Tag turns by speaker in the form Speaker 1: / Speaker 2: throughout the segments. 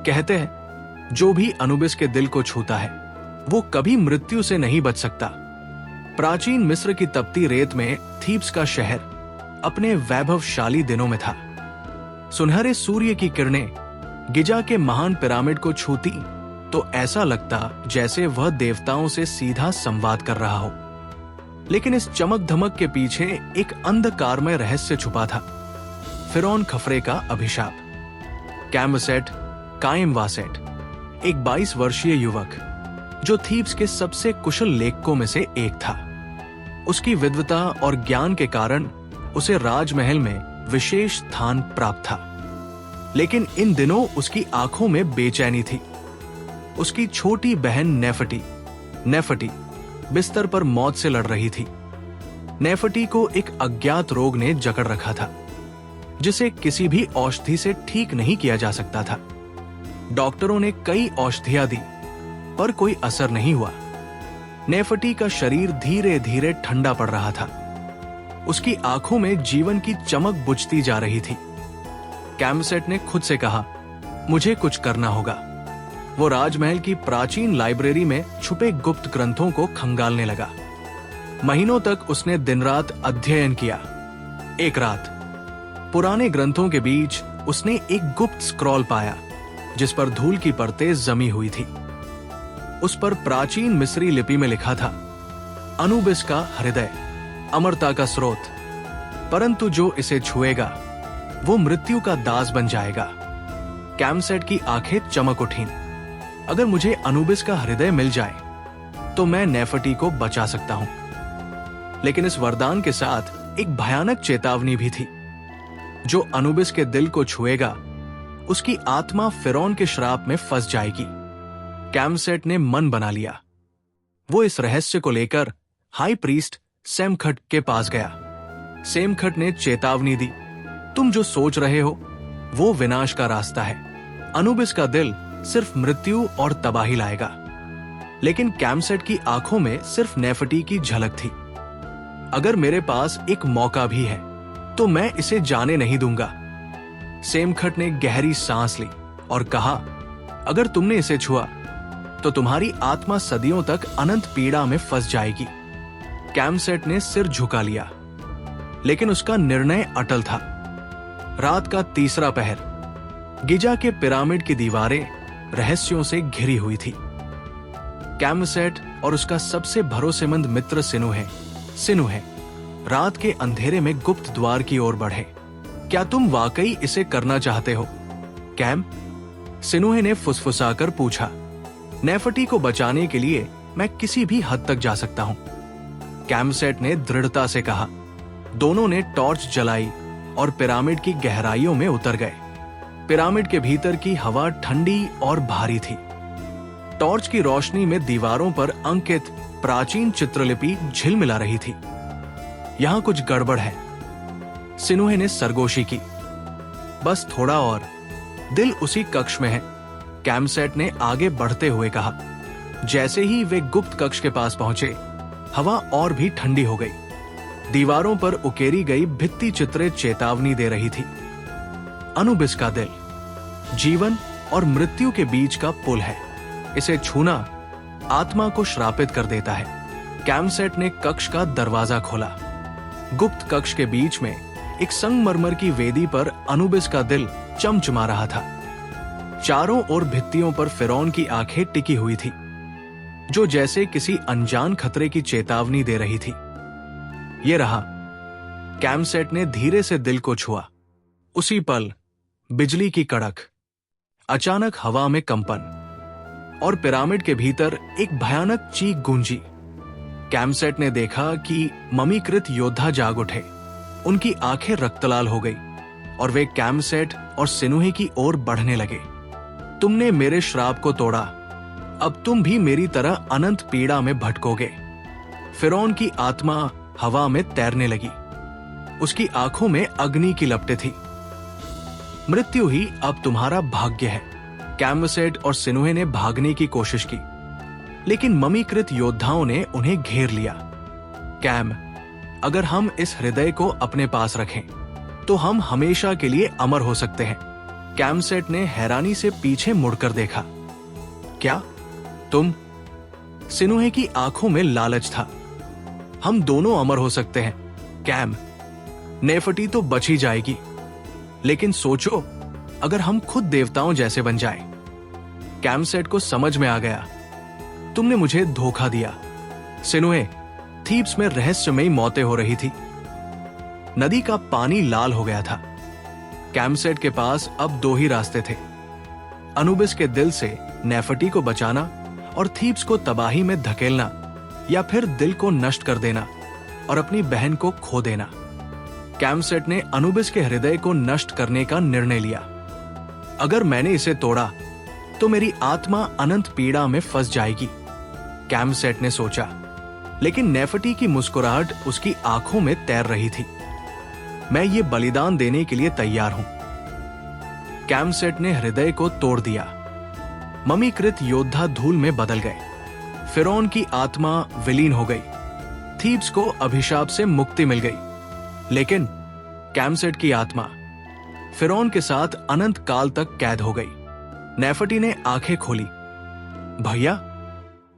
Speaker 1: कहते हैं जो भी अनुबिस के दिल को छूता है वो कभी मृत्यु से नहीं बच सकता। प्राचीन मिस्र की तपती रेत में थीब्स का शहर अपने वैभवशाली दिनों में था। सुनहरे सूर्य की किरणें गिजा के महान पिरामिड को छूती तो ऐसा लगता जैसे वह देवताओं से सीधा संवाद कर रहा हो। लेकिन इस चमक धमक के पीछे एक अंधकारमय रहस्य छुपा था। फिरौन खफरे का अभिशाप। कैमसेट कायमवासेट, एक 22 वर्षीय युवक जो थीब्स के सबसे कुशल लेखकों में से एक था। उसकी विद्वता और ज्ञान के कारण उसे राजमहल में विशेष स्थान प्राप्त था। लेकिन इन दिनों उसकी आंखों में बेचैनी थी। उसकी छोटी बहन नेफटी बिस्तर पर मौत से लड़ रही थी। नेफटी को एक अज्ञात रोग ने जकड़ रखा था जिसे किसी भी औषधि से ठीक नहीं किया जा सकता था। डॉक्टरों ने कई औषधियां दी पर कोई असर नहीं हुआ। नेफटी का शरीर धीरे धीरे ठंडा पड़ रहा था। उसकी आंखों में जीवन की चमक बुझती जा रही थी। कैमसेट ने खुद से कहा, मुझे कुछ करना होगा। वो राजमहल की प्राचीन लाइब्रेरी में छुपे गुप्त ग्रंथों को खंगालने लगा। महीनों तक उसने दिन रात अध्ययन किया। एक रात पुराने ग्रंथों के बीच उसने एक गुप्त स्क्रॉल पाया जिस पर धूल की परतें जमी हुई थी। उस पर प्राचीन मिस्री लिपि में लिखा था, अनुबिस का हृदय अमरता का स्रोत, परंतु जो इसे छुएगा वो मृत्यु का दास बन जाएगा। कैमसेट की आंखें चमक उठीं। अगर मुझे अनुबिस का हृदय मिल जाए तो मैं नेफटी को बचा सकता हूं। लेकिन इस वरदान के साथ एक भयानक चेतावनी भी थी। जो अनुबिस के दिल को छुएगा उसकी आत्मा फिरौन के श्राप में फंस जाएगी। कैमसेट ने मन बना लिया। वो इस रहस्य को लेकर हाई प्रीस्ट सेमखट के पास गया। सेमखट ने चेतावनी दी, तुम जो सोच रहे हो वो विनाश का रास्ता है। अनुबिस का दिल सिर्फ मृत्यु और तबाही लाएगा। लेकिन कैमसेट की आंखों में सिर्फ नेफटी की झलक थी। अगर मेरे पास एक मौका भी है तो मैं इसे जाने नहीं दूंगा। सेमखट ने गहरी सांस ली और कहा, अगर तुमने इसे छुआ तो तुम्हारी आत्मा सदियों तक अनंत पीड़ा में फंस जाएगी। कैमसेट ने सिर झुका लिया, लेकिन उसका निर्णय अटल था। रात का तीसरा पहर। गिजा के पिरामिड की दीवारें रहस्यों से घिरी हुई थी। कैमसेट और उसका सबसे भरोसेमंद मित्र सिनुहे रात के अंधेरे में गुप्त द्वार की ओर बढ़े। क्या तुम वाकई इसे करना चाहते हो, कैम? सिनुहे ने फुसफुसाकर पूछा। नेफटी को बचाने के लिए मैं किसी भी हद तक जा सकता हूं, कैमसेट ने दृढ़ता से कहा। दोनों ने टॉर्च जलाई और पिरामिड की गहराइयों में उतर गए। पिरामिड के भीतर की हवा ठंडी और भारी थी। टॉर्च की रोशनी में दीवारों पर अंकित प्राचीन चित्रलिपि झिलमिला रही थी। यहां कुछ गड़बड़ है, सिनुहे ने सरगोशी की। बस थोड़ा और, दिल उसी कक्ष में है, कैमसेट ने आगे बढ़ते हुए कहा। जैसे ही वे गुप्त कक्ष के पास पहुंचे, हवा और भी ठंडी हो गई। दीवारों पर उकेरी गई भित्ति चित्रें चेतावनी दे रही थी। अनुबिस का दिल जीवन और मृत्यु के बीच का पुल है। इसे छूना आत्मा को श्रापित कर देता है। कैमसेट ने कक्ष का दरवाजा खोला। गुप्त कक्ष के बीच में एक संगमरमर की वेदी पर अनुबिस का दिल चमचमा रहा था। चारों ओर भित्तियों पर फिरौन की आंखें टिकी हुई थी, जो जैसे किसी अनजान खतरे की चेतावनी दे रही थी। ये रहा। कैमसेट ने धीरे से दिल को छुआ। उसी पल बिजली की कड़क, अचानक हवा में कंपन और पिरामिड के भीतर एक भयानक चीख गूंजी। कैमसेट ने देखा कि ममीकृत योद्धा जाग उठे। उनकी आंखें रक्तलाल हो गई और वे कैमसेट और सिनुहे की ओर बढ़ने लगे। तुमने मेरे श्राप को तोड़ा, अब तुम भी मेरी तरह अनंत पीड़ा में भटकोगे। फिरौन की आत्मा हवा में तैरने लगी। उसकी आंखों में अग्नि की लपटें थी। मृत्यु ही अब तुम्हारा भाग्य है। कैमसेट और सिनुहे ने भागने की कोशिश की, लेकिन ममीकृत योद्धाओं ने उन्हें घेर लिया। कैम, अगर हम इस हृदय को अपने पास रखें तो हम हमेशा के लिए अमर हो सकते हैं। कैमसेट ने हैरानी से पीछे मुड़कर देखा। क्या तुम? सिनुहे की आंखों में लालच था। हम दोनों अमर हो सकते हैं कैम। नेफटी तो बच ही जाएगी, लेकिन सोचो अगर हम खुद देवताओं जैसे बन जाएं। कैमसेट को समझ में आ गया, तुमने मुझे धोखा दिया। सिनुए, थीब्स में रहस्यमयी मौतें हो रही थी। नदी का पानी लाल हो गया था। कैमसेट के पास अब दो ही रास्ते थे, अनुबिस के दिल से नेफटी को बचाना और थीब्स को तबाही में धकेलना, या फिर दिल को नष्ट कर देना और अपनी बहन को खो देना। कैमसेट ने अनुबिस के हृदय को नष्ट करने का निर्णय लिया। अगर मैंने इसे तोड़ा तो मेरी आत्मा अनंत पीड़ा में फंस जाएगी, कैमसेट ने सोचा। लेकिन नेफटी की मुस्कुराहट उसकी आंखों में तैर रही थी। मैं ये बलिदान देने के लिए तैयार हूं। कैमसेट ने हृदय को तोड़ दिया। ममीकृत योद्धा धूल में बदल गए। फिरौन की आत्मा विलीन हो गई। थीब्स को अभिशाप से मुक्ति मिल गई, लेकिन कैमसेट की आत्मा फिरौन के साथ अनंत काल तक कैद हो गई। नेफटी ने आंखें खोली। भैया,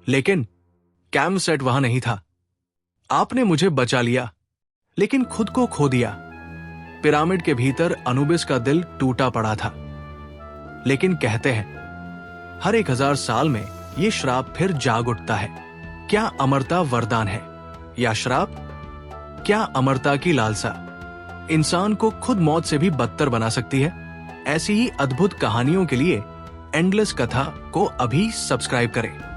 Speaker 1: लेकिन कैमसेट वहां नहीं था। आपने मुझे बचा लिया, लेकिन खुद को खो दिया। पिरामिड के भीतर अनुबिस का दिल टूटा पड़ा था। लेकिन कहते हैं हर 1000 साल में यह श्राप फिर जाग उठता है। क्या अमरता वरदान है या श्राप? क्या अमरता की लालसा इंसान को खुद मौत से भी बदतर बना सकती है? ऐसी ही अद्भुत कहानियों के लिए एंडलेस कथा को अभी सब्सक्राइब करें।